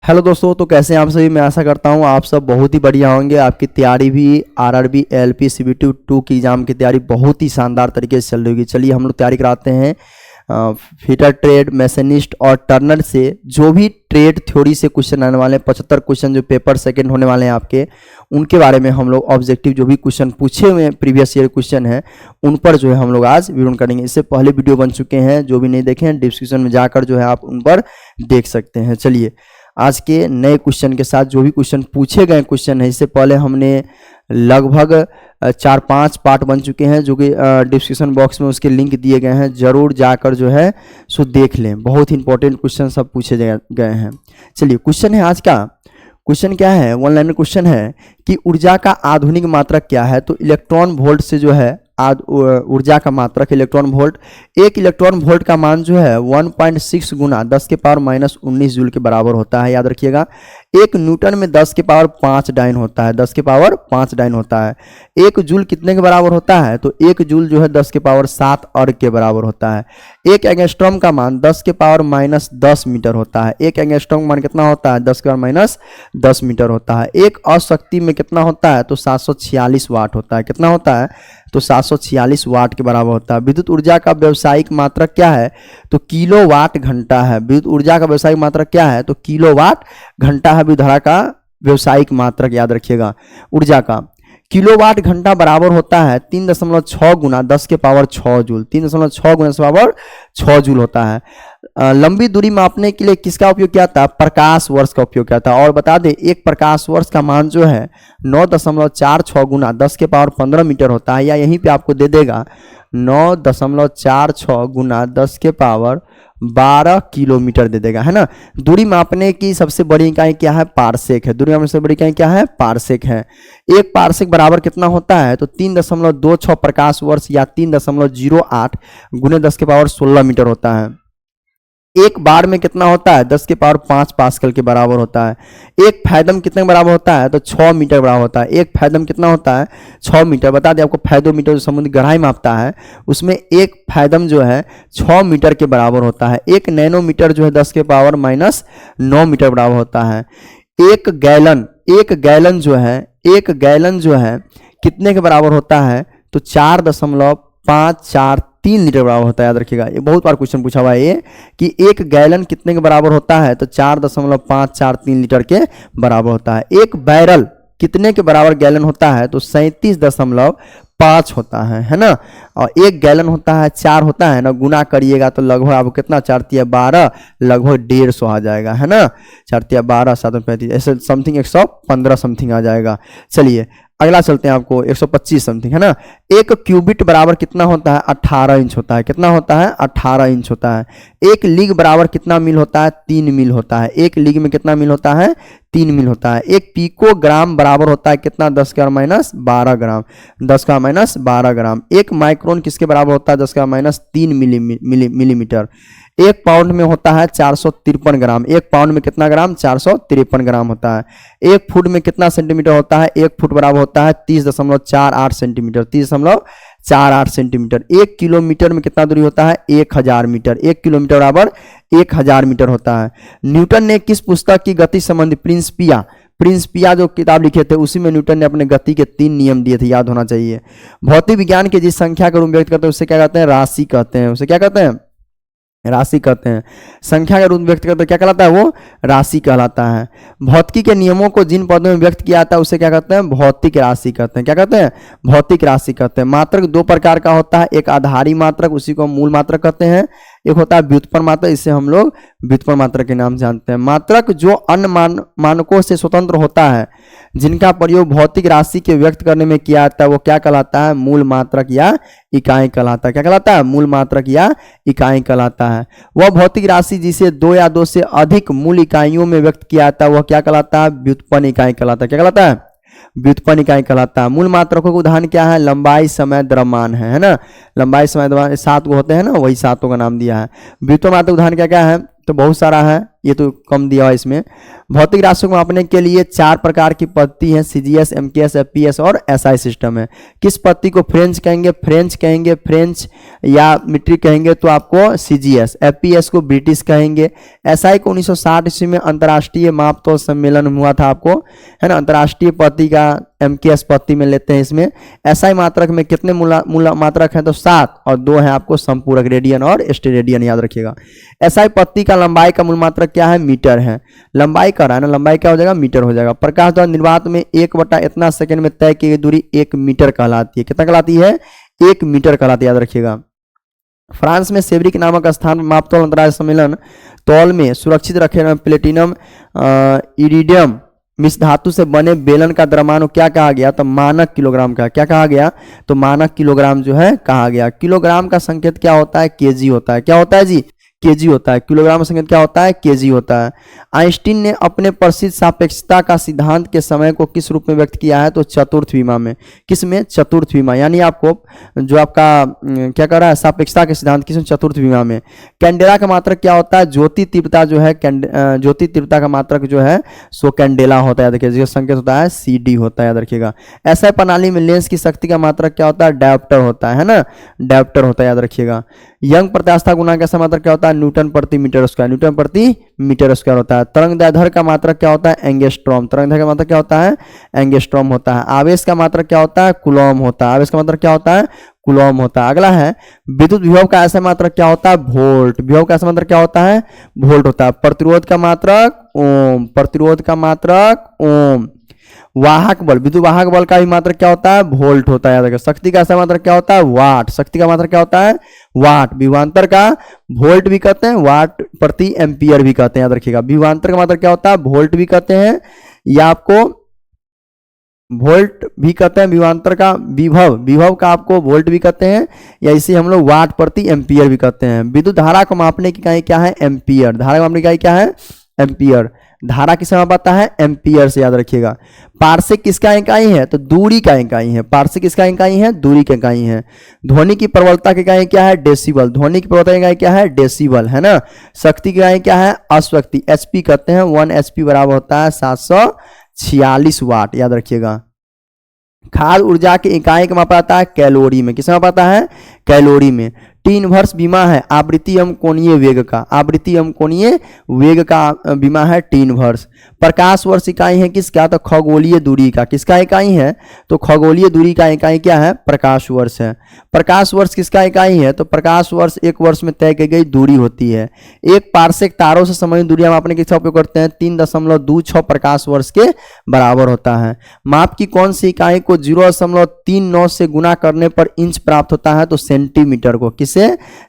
Hello दोस्तों, तो कैसे हैं आप सभी। मैं आशा करता हूं आप सब बहुत ही बढ़िया होंगे। आपकी तैयारी भी आरआरबी एलपी सीबीटी 2 की एग्ज़ाम की तैयारी बहुत ही शानदार तरीके से चल रही होगी। चलिए हम लोग तैयारी कराते हैं फिटर ट्रेड, मैशनिस्ट और टर्नर से। जो भी ट्रेड थ्योरी से क्वेश्चन आने वाले हैं, 75 क्वेश्चन जो पेपर सेकंड होने वाले हैं आपके, उनके बारे में हम लोग ऑब्जेक्टिव जो भी क्वेश्चन पूछे हुए प्रीवियस ईयर क्वेश्चन हैं उन पर जो है हम लोग आज विवरण करेंगे। इससे पहले वीडियो बन चुके हैं, जो भी नहीं देखे हैं डिस्क्रिप्शन में जाकर जो है आप उन पर देख सकते हैं। चलिए आज के नए क्वेश्चन के साथ जो भी क्वेश्चन पूछे गए क्वेश्चन है, इससे पहले हमने लगभग 4-5 पार्ट बन चुके हैं जो कि डिस्क्रिप्शन बॉक्स में उसके लिंक दिए गए हैं, जरूर जाकर जो है सो देख लें। बहुत ही इंपॉर्टेंट क्वेश्चन सब पूछे गए हैं। चलिए क्वेश्चन है आज का। क्वेश्चन क्या है, वन लाइनर क्वेश्चन है कि ऊर्जा का आधुनिक मात्रक क्या है। तो इलेक्ट्रॉन वोल्ट से जो है ऊर्जा का मात्रक इलेक्ट्रॉन वोल्ट। एक इलेक्ट्रॉन वोल्ट का मान जो है 1.6 गुना 10 के पावर -19 जूल के बराबर होता है, याद रखिएगा। एक न्यूटन में 10 के पावर 5 डाइन होता है, 10 के पावर 5 डाइन होता है। एक जूल कितने के बराबर होता है, तो एक जूल जो है 10 के पावर 7 अर्ग के बराबर होता है। एक एंगस्ट्रॉम का मान 10 के पावर -10 मीटर होता है। एक एंगस्ट्रॉम का मान कितना होता है, 10 के पावर -10 मीटर होता है। एक अशक्ति में कितना होता है, तो 746 वाट होता है। कितना होता है, तो 746 वाट के बराबर होता है। विद्युत ऊर्जा का व्यावसायिक मात्रक क्या है, तो किलोवाट घंटा है। विद्युत ऊर्जा का व्यावसायिक मात्रक क्या है, तो किलोवाट घंटा है विद्युत धारा का व्यावसायिक मात्रक, याद रखिएगा। ऊर्जा का किलोवाट घंटा बराबर होता है 3.6 गुना 10 के पावर 6 जूल। 3.6 गुना 10 के पावर 6 जूल होता है। लंबी दूरी मापने के लिए किसका उपयोग किया था, प्रकाश वर्ष का उपयोग किया था। और बता दें एक प्रकाश वर्ष का मान जो है 9.46 गुना 10 के पावर 15 मीटर होता है, या यहीं पे आपको दे देगा 9.46 गुना 10 के पावर 12 किलोमीटर दे देगा, है ना। दूरी मापने की सबसे बड़ी इकाई क्या है, पारसेक है। दूरी मापने की सबसे बड़ी इकाई क्या है, पारसेक है। एक पारसेक बराबर कितना होता है, तो 3.26 प्रकाश वर्ष या 3.08 गुने 10 के पावर 16 मीटर होता है। एक बार में कितना होता है, 10 के पावर 5 पास्कल के बराबर होता है। एक फैदम कितने के बराबर होता है, तो 6 मीटर बराबर होता है। एक फैदम कितना होता है, 6 मीटर। बता दें आपको फैदोमीटर जो समुद्र गहराई मापता है उसमें एक फैदम जो है 6 मीटर के बराबर होता है। एक नैनोमीटर जो है 10 के पावर -9 मीटर बराबर होता है। एक गैलन जो है कितने के बराबर होता है, तो 4.543 लीटर बराबर होता है, याद रखिएगा। ये बहुत बार क्वेश्चन पूछा हुआ है ये कि एक गैलन कितने के बराबर होता है, तो 4.543 लीटर के बराबर होता है। एक बैरल कितने के बराबर गैलन होता है, तो 37.5 होता है ना। और एक गैलन होता है 4 होता है ना, गुना करिएगा तो लगभग आपको कितना, 4×12 लगभग 150 आ जाएगा, है ना। 4×12 735 ऐसे समथिंग 115 समथिंग आ जाएगा। चलिए अगला चलते हैं, आपको 125 समथिंग, है ना। एक क्यूबिट बराबर कितना होता है, 18 इंच होता है। कितना होता है, 18 इंच होता है। एक लीग बराबर कितना मील होता है, 3 मील होता है। एक लीग में कितना मील होता है, 3 मील होता है। एक पिकोग्राम बराबर होता है कितना, 10 के पावर -12 ग्राम। 10 का -12 ग्राम। एक माइक्रोन किसके बराबर होता है, 10 का -3 मिलीमीटर। एक पाउंड में होता है 453 ग्राम। एक पाउंड में कितना ग्राम, 453 ग्राम होता है। एक फुट में कितना सेंटीमीटर होता है, एक फुट बराबर होता है 30.48 सेंटीमीटर। 30.48 सेंटीमीटर। एक किलोमीटर में कितना दूरी होता है, 1000 मीटर। एक किलोमीटर बराबर 1000 मीटर होता है। न्यूटन ने किस पुस्तक की गति संबंधी प्रिंसिपिया जो किताब लिखे थे उसी में न्यूटन ने अपने गति के 3 नियम दिए थे, याद होना चाहिए। भौतिक विज्ञान के जिस संख्या का रूप व्यक्त करते हैं उसे क्या कहते हैं, राशि कहते हैं। उसे क्या कहते हैं, राशि कहते हैं। संख्या का रूप व्यक्त करते क्या कहलाता है, वो राशि कहलाता है। भौतिकी के नियमों को जिन पदों में व्यक्त किया जाता है उसे क्या कहते हैं, भौतिक राशि कहते हैं। क्या कहते हैं, भौतिक राशि कहते हैं। मात्रक 2 प्रकार का होता है, एक आधारी मात्रक, उसी को मूल मात्रक कहते हैं। एक होता है व्युत्पन्न मात्रक, इसे हम लोग व्युत्पन्न मात्रक के नाम से जानते हैं। मात्रक जो अन्य मानकों से स्वतंत्र होता है, जिनका प्रयोग भौतिक राशि के व्यक्त करने में किया जाता है, वो क्या कहलाता है, मूल मात्रक या इकाई कहलाता है। क्या कहलाता है, मूल मात्रक या इकाई कहलाता है। वह भौतिक राशि जिसे 2 या 2 से अधिक मूल इकाइयों में व्यक्त किया जाता है वह क्या कहलाता है, व्युत्पन्न इकाई कहलाता है। क्या कहलाता है, व्युत्पन्न इकाई कहलाता है। मूल मात्रकों का उदाहरण क्या है, लंबाई समय द्रव्यमान है ना। लंबाई समय द्रव्यमान 7 को होते हैं ना, वही 7 का नाम दिया है। व्युत्पन्न मात्रक उदाहरण क्या क्या है, तो बहुत सारा है, ये तो कम दिया हुआ है इसमें। भौतिक राशियों को मापने के लिए 4 प्रकार की पद्धति है, CGS, MKS, FPS और SI सिस्टम है। किस पद्धति को फ्रेंच कहेंगे, फ्रेंच या मीट्रिक कहेंगे तो आपको CGS, FPS को ब्रिटिश कहेंगे। SI को 1960 ईस्वी में अंतर्राष्ट्रीय मापतोल सम्मेलन हुआ था आपको, है ना, अंतर्राष्ट्रीय पद्धति का MKS पद्धति में लेते हैं इसमें। SI मात्रक में कितने मूल मात्रक हैं तो 7 और 2 हैं आपको संपूरक, रेडियन और स्टेरेडियन, याद रखिएगा। SI पद्धति का लंबाई का मूल मात्रक क्या है, मीटर है। लंबाई कर रहा है ना, लंबाई क्या हो जाएगा, मीटर हो जाएगा। प्रकाश द्वारा निर्वात में 1 इतना सेकंड में तय की गई दूरी 1 मीटर कहलाती है। कितना कहलाती है, 1 मीटर कहलाती है, याद रखिएगा। फ्रांस में सेवरिक नामक स्थान मापतोल अंतर्राष्ट्रीय सम्मेलन तौल में सुरक्षित रखे प्लेटिनम इरिडियम मिश्र धातु से बने बेलन का द्रव्यमान क्या कहा गया तो मानक किलोग्राम का, क्या कहा गया तो मानक किलोग्राम जो है कहा गया। किलोग्राम का संकेत क्या होता है, केजी होता है। क्या होता है जी, केजी होता है। किलोग्राम का संकेत क्या होता है, केजी होता है। आइंस्टीन ने अपने प्रसिद्ध सापेक्षता का सिद्धांत के समय को किस रूप में व्यक्त किया है तो चतुर्थ विमा में। किस में, चतुर्थ विमा, यानी आपको जो आपका क्या कर रहा है सापेक्षता के सिद्धांत किस में, चतुर्थ विमा में। कैंडेला का मात्रक क्या होता है, ज्योति तीव्रता जो है, ज्योति तीव्रता का मात्रक जो है सो कैंडेला होता है, देखिए जिसका संकेत होता है CD होता है, याद रखिएगा। ऐसा प्रणाली में लेंस की शक्ति का मात्रक क्या होता है, डायोप्टर होता है ना, डायोप्टर होता है, याद रखिएगा। यंग प्रत्यास्था गुणांक का मात्रक क्या होता है, न्यूटन प्रति मीटर स्क्वायर, न्यूटन प्रति मीटर स्क्वायर होता है। तरंगदैर्ध्य का मात्रक क्या होता है, एंगस्ट्रॉम, तरंगदैर्ध्य का मात्रक क्या होता है, एंगस्ट्रॉम होता है। आवेश का मात्रक क्या होता है, कूलॉम होता है, आवेश का मात्रक क्या होता है, कूलॉम होता है। अगला है विद्युत विभव का ऐसा मात्रक क्या होता है, वोल्ट, विभव का ऐसा मात्रक क्या होता है, वोल्ट होता है। प्रतिरोध का मात्रक ओम, प्रतिरोध का मात्रक ओम। वाहक बल, विद्युत वाहक बल का भी मात्रक क्या होता है, वोल्ट होता है, याद रखिए। शक्ति का ऐसा मात्रक क्या होता है, वाट, शक्ति का मात्रक क्या होता है, वाट। विभवांतर का वोल्ट भी कहते हैं, वाट प्रति एम्पियर भी कहते हैं, याद रखिएगा। विभवांतर का मात्रक क्या होता है, वोल्ट भी कहते हैं, या आपको वोल्ट भी कहते हैं। विभवांतर का विभव, विभव का आपको वोल्ट भी कहते हैं, या इसे हम लोग वाट प्रति एम्पियर भी कहते हैं। विद्युत धारा को मापने की इकाई क्या है, एम्पियर, धारा को मापने की इकाई क्या है, एम्पियर। धारा किससे मापता है, एम्पियर से, याद रखिएगा। पार्सेक किसका इकाई है तो दूरी का इकाई है, पार्सेक किसका इकाई है, दूरी का इकाई है। ध्वनि की प्रबलता की इकाई क्या है, डेसिबल, ध्वनि की प्रबलता की इकाई क्या है, डेसिबल, है ना। शक्ति की इकाई क्या है, अश्वक्ति, HP कहते हैं। 1 HP बराबर होता है 746 वाट, याद रखिएगा। खाद्य ऊर्जा की इकाई का मापा जाता है कैलोरी में, किसमें मापा जाता है, कैलोरी में। टी इनवर्स बीमा है आवृत्ति एवं कोणीय वेग का, आवृत्ति एवं कोणीय वेग का बीमा है टी इनवर्स। प्रकाश वर्ष इकाई है किसका तो खगोलीय दूरी का, किसका इकाई है तो खगोलीय दूरी का इकाई क्या है, प्रकाश वर्ष है। प्रकाश वर्ष किसका इकाई है तो प्रकाश वर्ष एक वर्ष में तय की गई दूरी होती है। एक पार्सेक तारों से संबंधित दूरी हम अपने किसका उपयोग करते हैं, 3.26 प्रकाश वर्ष के बराबर होता है। माप की कौन सी इकाई को 0.39 से गुना करने पर इंच प्राप्त होता है तो सेंटीमीटर को, किसे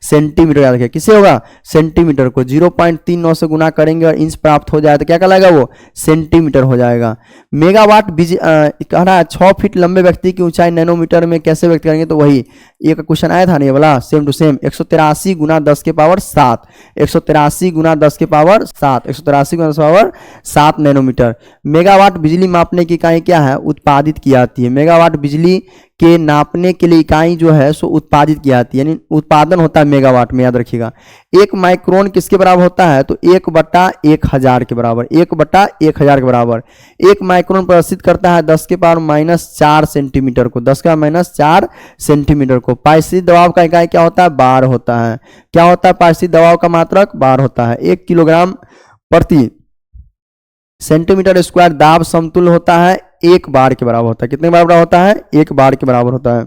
सेंटीमीटर, याद रखिए किसे होगा, सेंटीमीटर को 0.39 से गुना करेंगे और इंच प्राप्त हो जाए तो क्या कहलाएगा वो सेंटीमीटर हो जाएगा। मेगावाट कह रहा है 6 फीट लंबे व्यक्ति की ऊंचाई नैनोमीटर में कैसे व्यक्त करेंगे तो वही एक क्वेश्चन आया था नहीं वाला सेम टू सेम 183 गुना 10 के पावर 7, 183 गुना 10 के पावर 7, 183 गुना 10 के पावर 7 नैनोमीटर। मेगावाट बिजली मापने की इकाई क्या है, उत्पादित की जाती है। मेगावाट बिजली के नापने के लिए इकाई जो है सो उत्पादित की जाती है, यानी उत्पादन होता है मेगावाट में, याद रखिएगा। 1 माइक्रोन किसके बराबर होता है तो 1/1000 के बराबर, 1/1000 के बराबर। 1 माइक्रोन प्रदर्शित करता है 10 के पावर -4 सेंटीमीटर को, 10 का -4 सेंटीमीटर को। पारिस्थितिक दबाव का इकाई क्या होता है, बार होता है। क्या होता है पारिस्थितिक दबाव का मात्रक, बार होता है। 1 किलोग्राम प्रति सेंटीमीटर स्क्वायर दाब समतुल्य होता है 1 बार के बराबर होता है। कितने बराबर होता है, 1 बार के बराबर होता है।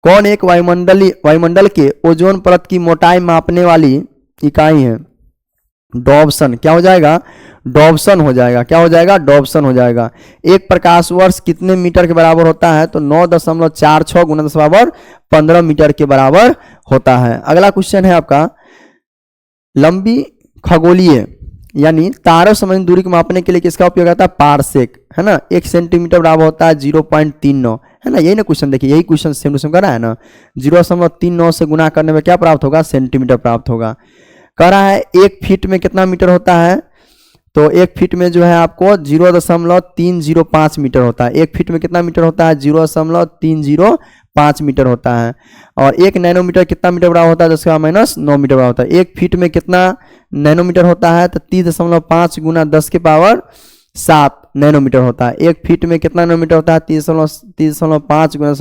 कौन एक वायुमंडल के ओजोन परत की मोटाई मापने वाली इकाई है, डॉब्सन। क्या हो जाएगा, डॉब्सन हो जाएगा, क्या हो जाएगा, डॉब्सन हो जाएगा। 1 प्रकाश वर्ष कितने मीटर के बराबर होता है तो 9.46 गुना 10 पावर 15 मीटर के बराबर होता है। अगला क्वेश्चन है आपका, लंबी खगोलीय यानी तारों संबंधित दूरी को मापने के लिए किसका उपयोग आता है, पारसेक, है ना। 1 सेंटीमीटर बराबर होता है 0.39, है ना। यही ना क्वेश्चन, देखिए यही क्वेश्चन सेम टू सेम कर रहा है ना। 0.39 से गुना करने में क्या प्राप्त होगा, सेंटीमीटर प्राप्त होगा। कह रहा है 1 फीट में कितना मीटर होता है तो 1 फीट में जो है आपको 0.305 मीटर होता है। 1 फीट में कितना मीटर होता है? 0.305 मीटर होता है। और 1 नैनोमीटर कितना मीटर बराबर होता है? 10⁻⁹ मीटर बराबर होता है। 1 फीट में कितना नैनोमीटर होता है? तो 30.5 गुना 10⁻7 नैनोमीटर होता है। 1 फीट में कितना नैनोमीटर होता है? 30.5 गुना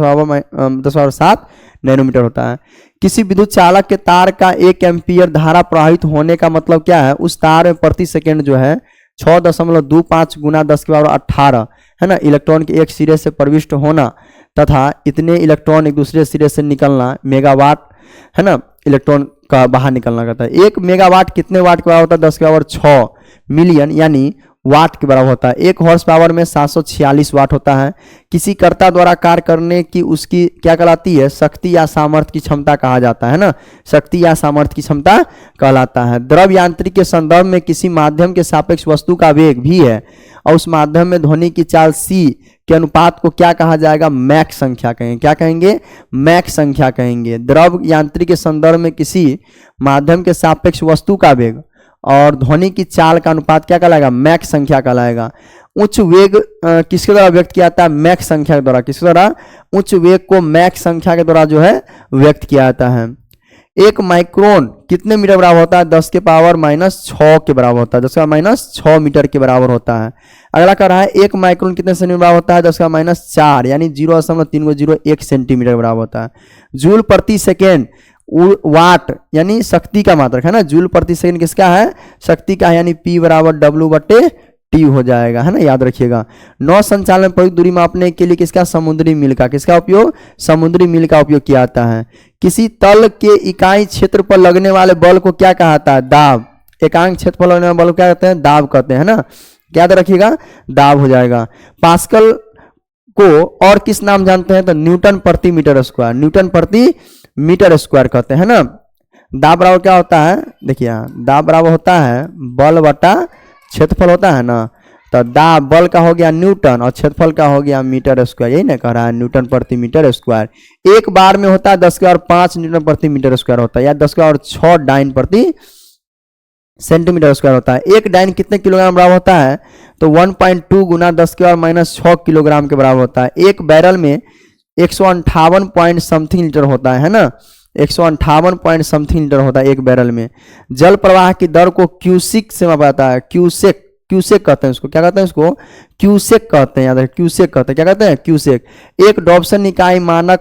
10⁻7 नैनोमीटर होता है। किसी विद्युत चालक के तार का 1 एम्पीयर धारा प्रवाहित होने का मतलब क्या है? उस तार में प्रति सेकेंड जो है 6.25 गुना 10⁻18 है ना इलेक्ट्रॉन के एक सिरे से प्रविष्ट होना तथा इतने इलेक्ट्रॉन एक दूसरे सिरे से निकलना मेगावाट है ना इलेक्ट्रॉन का बाहर निकलना करता है। 1 मेगावाट कितने वाट के बराबर होता है? 10⁻6 मिलियन यानी वाट के बराबर होता है। 1 हॉर्स पावर में 746 वाट होता है। किसी कर्ता द्वारा कार्य करने की उसकी क्या कहलाती है? शक्ति या सामर्थ्य की क्षमता कहा जाता है ना, शक्ति या सामर्थ्य की क्षमता कहलाता है। द्रव यांत्रिक के संदर्भ में किसी माध्यम के सापेक्ष वस्तु का वेग भी है और उस माध्यम में ध्वनि की चाल c के अनुपात को क्या कहा जाएगा? मैक संख्या कहेंगे। क्या कहेंगे? मैक संख्या कहेंगे। द्रव यांत्रिक के संदर्भ में किसी माध्यम के सापेक्ष वस्तु का वेग और ध्वनि की चाल का अनुपात क्या कहलाएगा? मैक संख्या कहलाएगा। उच्च वेग किसके द्वारा व्यक्त किया जाता है? मैक संख्या के द्वारा। किसके द्वारा? उच्च वेग को मैक संख्या के द्वारा जो है व्यक्त किया जाता है। 1 माइक्रोन कितने मीटर बराबर होता है? 10⁻⁻6 के बराबर होता है। 10⁻⁶ मीटर के बराबर होता है। अगला कह रहा है 1 माइक्रोन कितने सेंटीमीटर बराबर होता है? 10⁻⁴ यानी 0.301 सेंटीमीटर के बराबर होता है। जूल प्रति सेकेंड वाट यानी शक्ति का मात्रक है ना, जूल प्रति सेकंड किसका है? शक्ति का है, यानी P बराबर W/T हो जाएगा है ना, याद रखिएगा। नौ संचालन में प्रयुक्त दूरी मापने के लिए किसका? समुद्री मील का। किसका उपयोग? समुद्री मील का उपयोग किया जाता है। किसी तल के इकाई क्षेत्र पर लगने वाले बल को क्या कहा जाता है? दाब। एकांक क्षेत्र पर लगने वाले बल को क्या कहते हैं? दाब कहते हैं ना, याद रखिएगा, दाब हो जाएगा। पास्कल को और किस नाम जानते हैं? तो न्यूटन प्रति मीटर स्क्वायर, न्यूटन प्रति मीटर स्क्वायर कहते हैं ना। दाब बराबर क्या होता है? देखिए दाब बराबर होता है बल बटा क्षेत्रफल होता है ना, तो दाब बल का हो गया न्यूटन और क्षेत्रफल का हो गया मीटर स्क्वायर। यही ना कह रहा है, न्यूटन प्रति मीटर स्क्वायर। एक बार में होता है 10⁻5 न्यूटन प्रति मीटर स्क्वायर होता है, या 10⁻6 डाइन प्रति सेंटीमीटर स्क्वायर होता है। एक डाइन कितने किलोग्राम बराबर होता है? तो 1.2 गुना 10⁻⁻6 किलोग्राम के बराबर होता है। एक बैरल में 158 पॉइंट समथिंग लीटर होता है ना, 158 पॉइंट समथिंग लीटर होता है एक बैरल में। जल प्रवाह की दर को क्यूसिक से मापा जाता है। क्यूसेक, क्यूसेक कहते हैं इसको। क्या कहते हैं इसको? क्यूसेक कहते हैं, याद रखिए, क्यूसेक कहते हैं। क्या कहते हैं? क्यूसेक। एक डॉप्सन इकाई मानक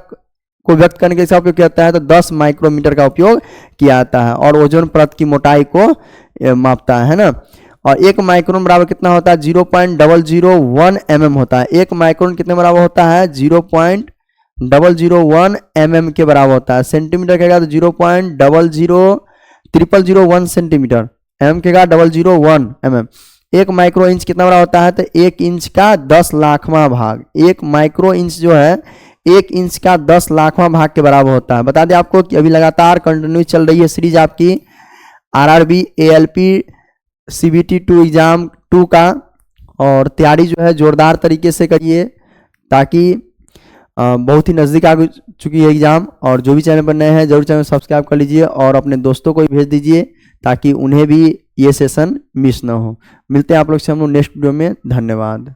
को व्यक्त करने के लिए उपयोग किया जाता है, तो 10 माइक्रोमीटर का उपयोग किया जाता है। और ओजोन परत की मोटाई को मापता है ना। और 1 माइक्रोन बराबर कितना होता है? 0.001 mm होता है। 1 माइक्रोन कितने बराबर होता है? 0.001 mm के बराबर होता है। सेंटीमीटर कहेगा तो 0.00001 सेंटीमीटर, एम कहेगा 001 mm। 1 माइक्रो इंच कितना बड़ा होता है? तो 1 इंच का 10 लाखवां भाग। 1 माइक्रो इंच जो है 1 इंच का 10 लाखवां भाग के बराबर होता है। बता दें आपको कि अभी लगातार कंटिन्यू चल रही है सीरीज आपकी RRB ALP CBT 2 एग्जाम 2 का, और तैयारी जो है जोरदार तरीके से करिए, ताकि बहुत ही नज़दीक आ चुकी है एग्जाम। और जो भी चैनल पर नए हैं जरूर चैनल सब्सक्राइब कर लीजिए और अपने दोस्तों को भी भेज दीजिए, ताकि उन्हें भी ये सेशन मिस ना हो। मिलते हैं आप लोग से हम लोग नेक्स्ट वीडियो में। धन्यवाद।